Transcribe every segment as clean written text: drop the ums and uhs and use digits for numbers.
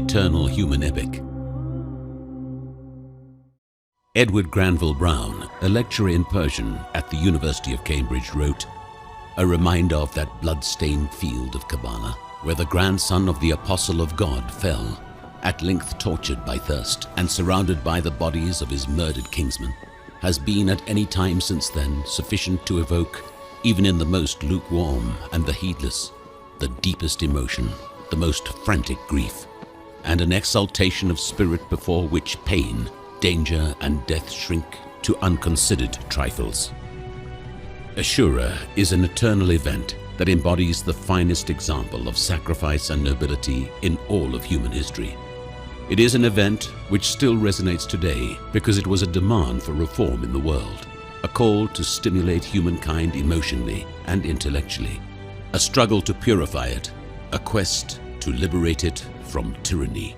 eternal human epic. Edward Granville Brown, a lecturer in Persian at the University of Cambridge, wrote, "A reminder of that blood-stained field of Kabbalah, where the grandson of the Apostle of God fell, at length tortured by thirst and surrounded by the bodies of his murdered kinsmen, has been at any time since then sufficient to evoke, even in the most lukewarm and the heedless, the deepest emotion, the most frantic grief, and an exaltation of spirit before which pain, danger, and death shrink to unconsidered trifles." Ashura is an eternal event that embodies the finest example of sacrifice and nobility in all of human history. It is an event which still resonates today because it was a demand for reform in the world, a call to stimulate humankind emotionally and intellectually, a struggle to purify it, a quest to liberate it from tyranny.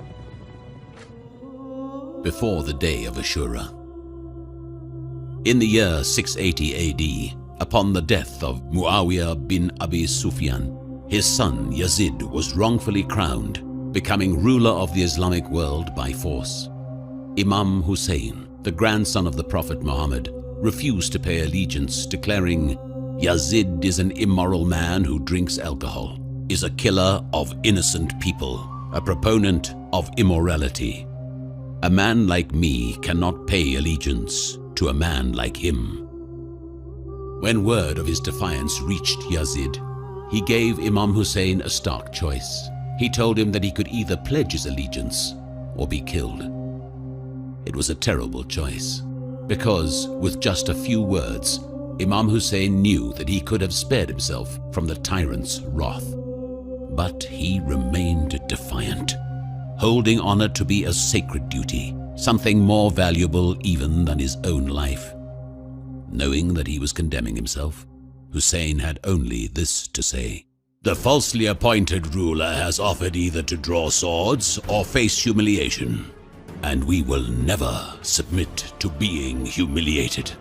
Before the day of Ashura. In the year 680 AD, upon the death of Muawiyah bin Abi Sufyan, his son Yazid was wrongfully crowned, becoming ruler of the Islamic world by force. Imam Hussein, the grandson of the Prophet Muhammad, refused to pay allegiance, declaring, "Yazid is an immoral man who drinks alcohol, is a killer of innocent people, a proponent of immorality. A man like me cannot pay allegiance to a man like him." When word of his defiance reached Yazid, he gave Imam Hussein a stark choice. He told him that he could either pledge his allegiance or be killed. It was a terrible choice, because with just a few words, Imam Hussein knew that he could have spared himself from the tyrant's wrath. But he remained defiant, holding honor to be a sacred duty, something more valuable even than his own life. Knowing that he was condemning himself, Hussein had only this to say: "The falsely appointed ruler has offered either to draw swords or face humiliation, and we will never submit to being humiliated."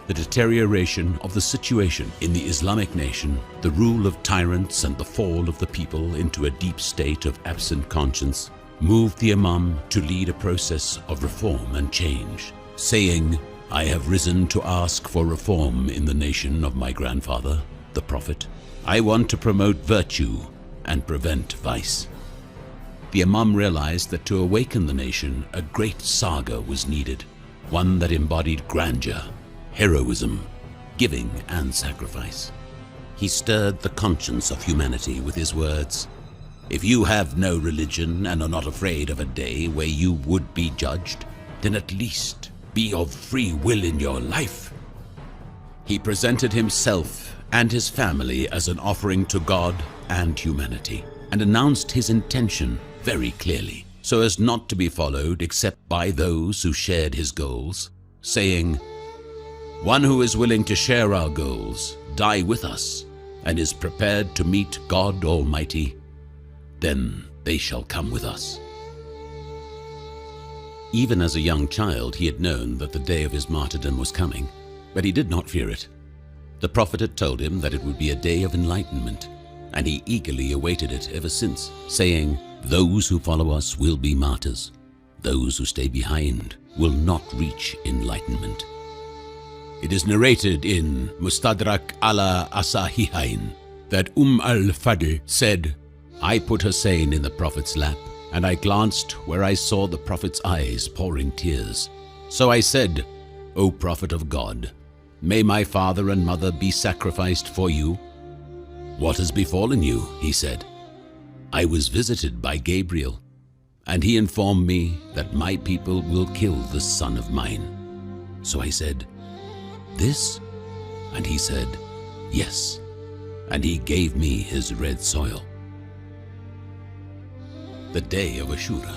The deterioration of the situation in the Islamic nation, the rule of tyrants and the fall of the people into a deep state of absent conscience, moved the Imam to lead a process of reform and change, saying, "I have risen to ask for reform in the nation of my grandfather, the Prophet. I want to promote virtue and prevent vice." The Imam realized that to awaken the nation, a great saga was needed, one that embodied grandeur, heroism, giving, and sacrifice. He stirred the conscience of humanity with his words, "If you have no religion and are not afraid of a day where you would be judged, then at least be of free will in your life." He presented himself and his family as an offering to God and humanity, and announced his intention very clearly, so as not to be followed except by those who shared his goals, saying, "One who is willing to share our goals, die with us, and is prepared to meet God Almighty, then they shall come with us." Even as a young child, he had known that the day of his martyrdom was coming, but he did not fear it. The Prophet had told him that it would be a day of enlightenment, and he eagerly awaited it ever since, saying, "Those who follow us will be martyrs. Those who stay behind will not reach enlightenment." It is narrated in Mustadrak ala Asahihain that al-Fadl said, "I put Hussein in the Prophet's lap, and I glanced where I saw the Prophet's eyes pouring tears. So I said, 'O Prophet of God, may my father and mother be sacrificed for you?' 'What has befallen you?' he said. 'I was visited by Gabriel, and he informed me that my people will kill this son of mine.' So I said, 'This?' And he said, 'Yes,' and he gave me his red soil." The day of Ashura.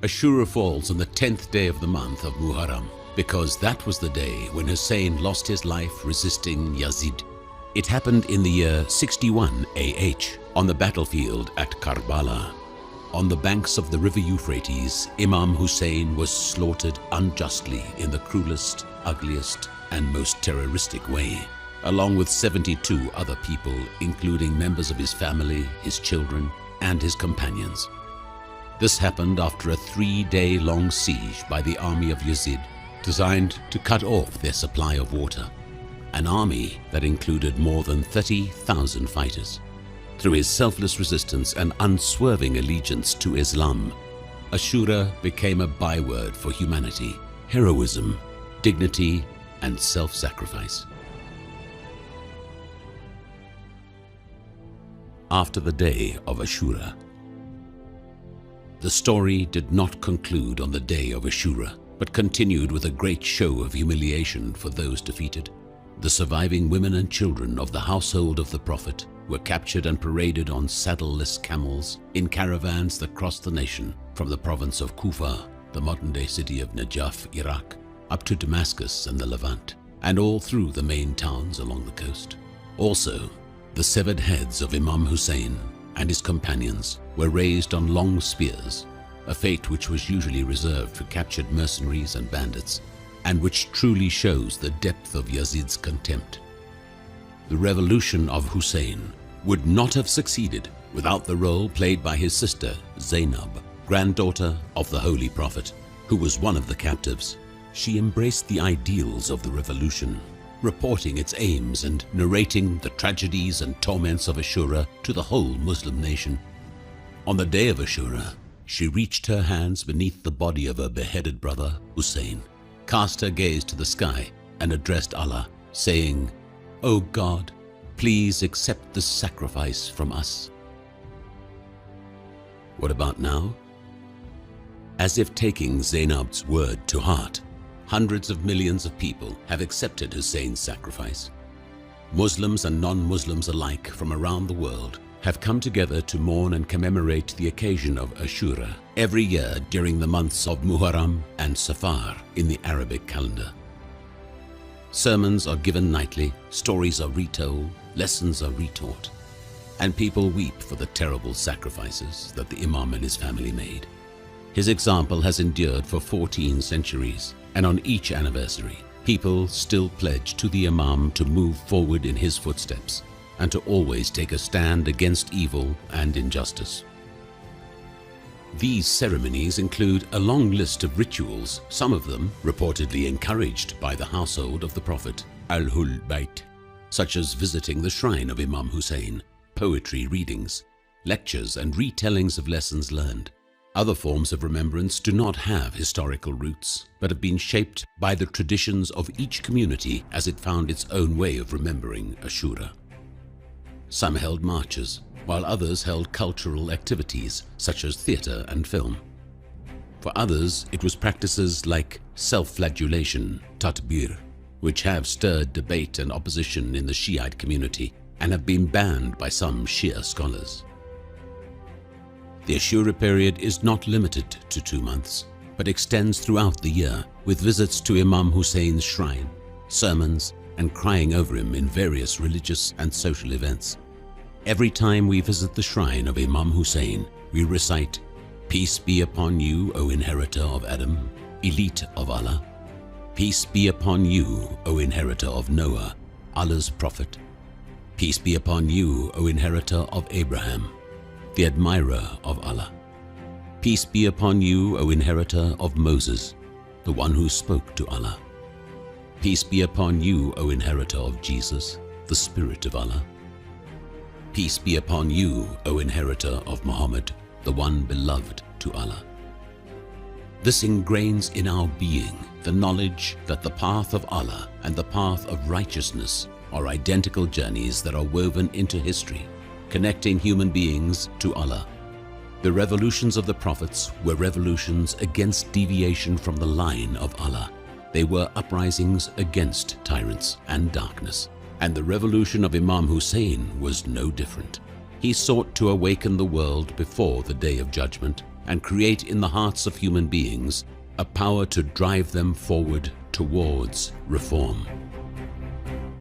Ashura falls on the 10th day of the month of Muharram, because that was the day when Hussein lost his life resisting Yazid. It happened in the year 61 AH, on the battlefield at Karbala. On the banks of the river Euphrates, Imam Hussein was slaughtered unjustly in the cruelest, ugliest, and most terroristic way, along with 72 other people, including members of his family, his children, and his companions. This happened after a 3-day-long siege by the army of Yazid, designed to cut off their supply of water, an army that included more than 30,000 fighters. Through his selfless resistance and unswerving allegiance to Islam, Ashura became a byword for humanity, heroism, dignity, and self-sacrifice. After the day of Ashura. The story did not conclude on the day of Ashura, but continued with a great show of humiliation for those defeated. The surviving women and children of the household of the Prophet were captured and paraded on saddleless camels in caravans that crossed the nation from the province of Kufa, the modern-day city of Najaf, Iraq, up to Damascus and the Levant, and all through the main towns along the coast. Also, the severed heads of Imam Hussein and his companions were raised on long spears, a fate which was usually reserved for captured mercenaries and bandits, and which truly shows the depth of Yazid's contempt. The revolution of Hussein would not have succeeded without the role played by his sister Zainab, granddaughter of the Holy Prophet, who was one of the captives. She embraced the ideals of the revolution, reporting its aims and narrating the tragedies and torments of Ashura to the whole Muslim nation. On the day of Ashura, she reached her hands beneath the body of her beheaded brother Hussein, cast her gaze to the sky, and addressed Allah, saying, "O God, please accept this sacrifice from us." What about now? As if taking Zainab's word to heart, hundreds of millions of people have accepted Hussein's sacrifice. Muslims and non-Muslims alike from around the world have come together to mourn and commemorate the occasion of Ashura every year during the months of Muharram and Safar in the Arabic calendar. Sermons are given nightly, stories are retold, lessons are retaught, and people weep for the terrible sacrifices that the Imam and his family made. His example has endured for 14 centuries, and on each anniversary, people still pledge to the Imam to move forward in his footsteps and to always take a stand against evil and injustice. These ceremonies include a long list of rituals, some of them reportedly encouraged by the household of the Prophet, Ahlul Bayt, such as visiting the shrine of Imam Hussein, poetry readings, lectures and retellings of lessons learned. Other forms of remembrance do not have historical roots, but have been shaped by the traditions of each community as it found its own way of remembering Ashura. Some held marches, while others held cultural activities such as theatre and film. For others, it was practices like self-flagellation, tatbir, which have stirred debate and opposition in the Shiite community and have been banned by some Shia scholars. The Ashura period is not limited to 2 months, but extends throughout the year with visits to Imam Hussein's shrine, sermons, and crying over him in various religious and social events. Every time we visit the shrine of Imam Hussein, we recite, "Peace be upon you, O inheritor of Adam, elite of Allah. Peace be upon you, O inheritor of Noah, Allah's prophet. Peace be upon you, O inheritor of Abraham, the admirer of Allah. Peace be upon you, O inheritor of Moses, the one who spoke to Allah. Peace be upon you, O inheritor of Jesus, the Spirit of Allah. Peace be upon you, O inheritor of Muhammad, the one beloved to Allah." This ingrains in our being the knowledge that the path of Allah and the path of righteousness are identical journeys that are woven into history, connecting human beings to Allah. The revolutions of the prophets were revolutions against deviation from the line of Allah. They were uprisings against tyrants and darkness. And the revolution of Imam Hussein was no different. He sought to awaken the world before the day of judgment and create in the hearts of human beings a power to drive them forward towards reform.